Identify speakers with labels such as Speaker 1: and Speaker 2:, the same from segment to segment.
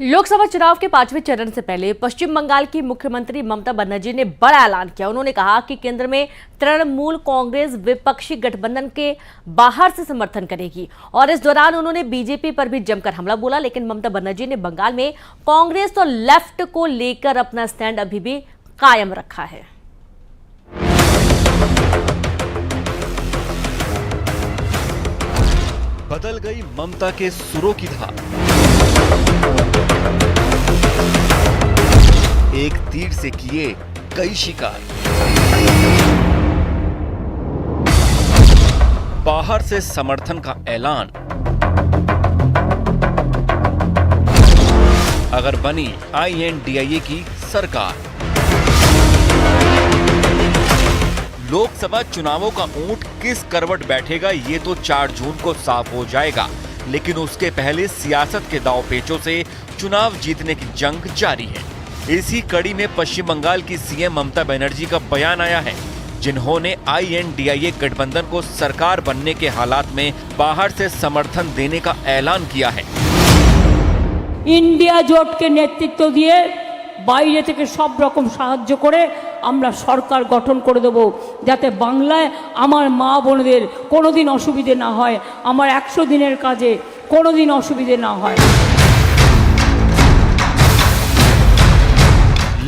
Speaker 1: लोकसभा चुनाव के 5वें चरण से पहले पश्चिम बंगाल की मुख्यमंत्री ममता बनर्जी ने बड़ा ऐलान किया। उन्होंने कहा कि केंद्र में तृणमूल कांग्रेस विपक्षी गठबंधन के बाहर से समर्थन करेगी और इस दौरान उन्होंने बीजेपी पर भी जमकर हमला बोला। लेकिन ममता बनर्जी ने बंगाल में कांग्रेस और लेफ्ट को लेकर अपना स्टैंड अभी भी कायम रखा है।
Speaker 2: बदल गई ममता के सुरों की धार। एक तीर से किए कई शिकार। बाहर से समर्थन का ऐलान। अगर बनी INDIA की सरकार। लोकसभा चुनावों का ऊंट किस करवट बैठेगा ये तो 4 जून को साफ हो जाएगा, लेकिन उसके पहले सियासत के दांवपेचों से चुनाव जीतने की जंग जारी है। इसी कड़ी में पश्चिम बंगाल की सीएम ममता बनर्जी का बयान आया है, जिन्होंने INDIA गठबंधन को सरकार बनने के हालात में बाहर से समर्थन देने का ऐलान किया है।
Speaker 3: इंडिया জোট के नेतृत्व दिए বাইরে থেকে সব রকম সাহায্য করে আমরা সরকার গঠন করে দেব, যাতে বাংলায় আমার মা বোনদের কোনোদিন অসুবিধে না হয়, আমার 100 দিনের কাজে কোনোদিন অসুবিধে না হয়।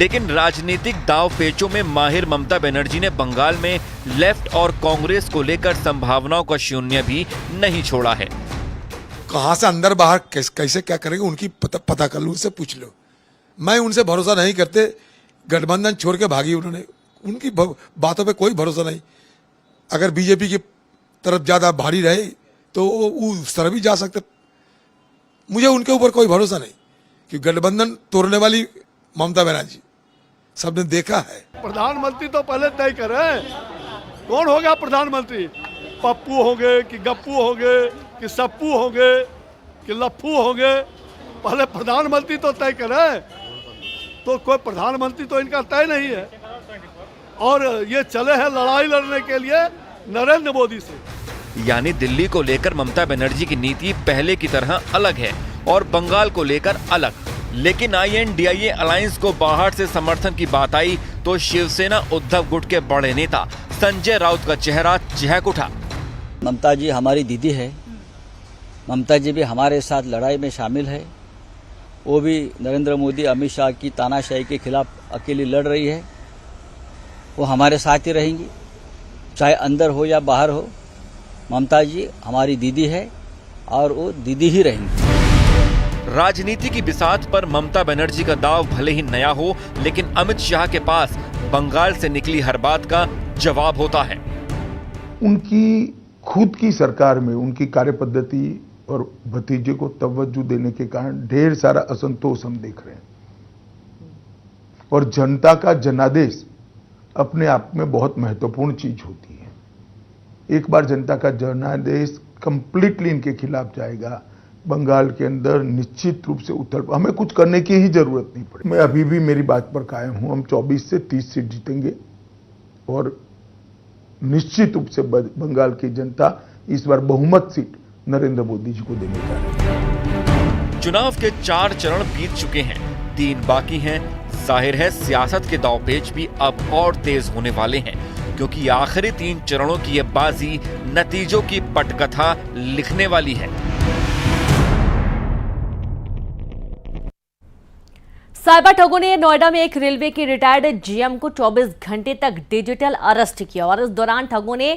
Speaker 2: लेकिन राजनीतिक दांवपेचों में माहिर ममता बनर्जी ने बंगाल में लेफ्ट और कांग्रेस को लेकर संभावनाओं का शून्य भी नहीं छोड़ा है।
Speaker 4: कहां से अंदर बाहर कैसे क्या करेंगे उनकी पता कर लो, उनसे पूछ लो। मैं उनसे भरोसा नहीं करते। गठबंधन छोड़ के भागी उन्होंने, उनकी बातों पे कोई भरोसा नहीं। अगर बीजेपी की तरफ ज्यादा भारी रहे तो वो उस तरफ भी जा सकते। मुझे उनके ऊपर कोई भरोसा नहीं कि गठबंधन तोड़ने वाली ममता बनर्जी सबने देखा है।
Speaker 5: प्रधानमंत्री तो पहले तय करें, कौन होगा प्रधानमंत्री? पप्पू होंगे कि गप्पू होंगे कि सप्पू होंगे कि लप्पू होंगे? पहले प्रधानमंत्री तो तय करें। तो कोई प्रधानमंत्री तो इनका तय नहीं है, और ये चले हैं लड़ाई लड़ने के लिए नरेंद्र मोदी से।
Speaker 2: यानी दिल्ली को लेकर ममता बनर्जी की नीति पहले की तरह अलग है और बंगाल को लेकर अलग। लेकिन INDIA अलायंस को बाहर से समर्थन की बात आई तो शिवसेना उद्धव गुट के बड़े नेता संजय राउत का चेहरा चहक उठा।
Speaker 6: ममता जी हमारी दीदी है, ममता जी भी हमारे साथ लड़ाई में शामिल है। वो भी नरेंद्र मोदी अमित शाह की तानाशाही के खिलाफ अकेली लड़ रही है। वो हमारे साथ ही रहेंगी, चाहे अंदर हो या बाहर हो। ममता जी हमारी दीदी है और वो दीदी ही रहेंगी।
Speaker 2: राजनीति की बिसात पर ममता बनर्जी का दाव भले ही नया हो, लेकिन अमित शाह के पास बंगाल से निकली हर बात का जवाब होता है।
Speaker 7: उनकी खुद की सरकार में उनकी कार्यपद्धति और भतीजे को तवज्जो देने के कारण ढेर सारा असंतोष हम देख रहे हैं, और जनता का जनादेश अपने आप में बहुत महत्वपूर्ण चीज होती है। एक बार जनता का जनादेश कंप्लीटली इनके खिलाफ जाएगा, बंगाल के अंदर निश्चित रूप से हमें कुछ करने की ही जरूरत नहीं पड़ेगी। मैं अभी भी मेरी बात पर कायम हूं। हम 24 से 30 सीट जीतेंगे और निश्चित रूप से बंगाल की जनता इस बार बहुमत सीट नरेंद्र मोदी जी को देने जा रही है।
Speaker 2: चुनाव के 4 चरण बीत चुके हैं, 3 बाकी हैं। जाहिर है सियासत के दांवपेच भी अब और तेज होने वाले हैं, क्योंकि आखिरी 3 चरणों की यह बाजी नतीजों की पटकथा लिखने वाली है।
Speaker 1: साइबर ठगों ने नोएडा में एक रेलवे की रिटायर्ड GM को 24 घंटे तक डिजिटल अरेस्ट किया और इस दौरान ठगों ने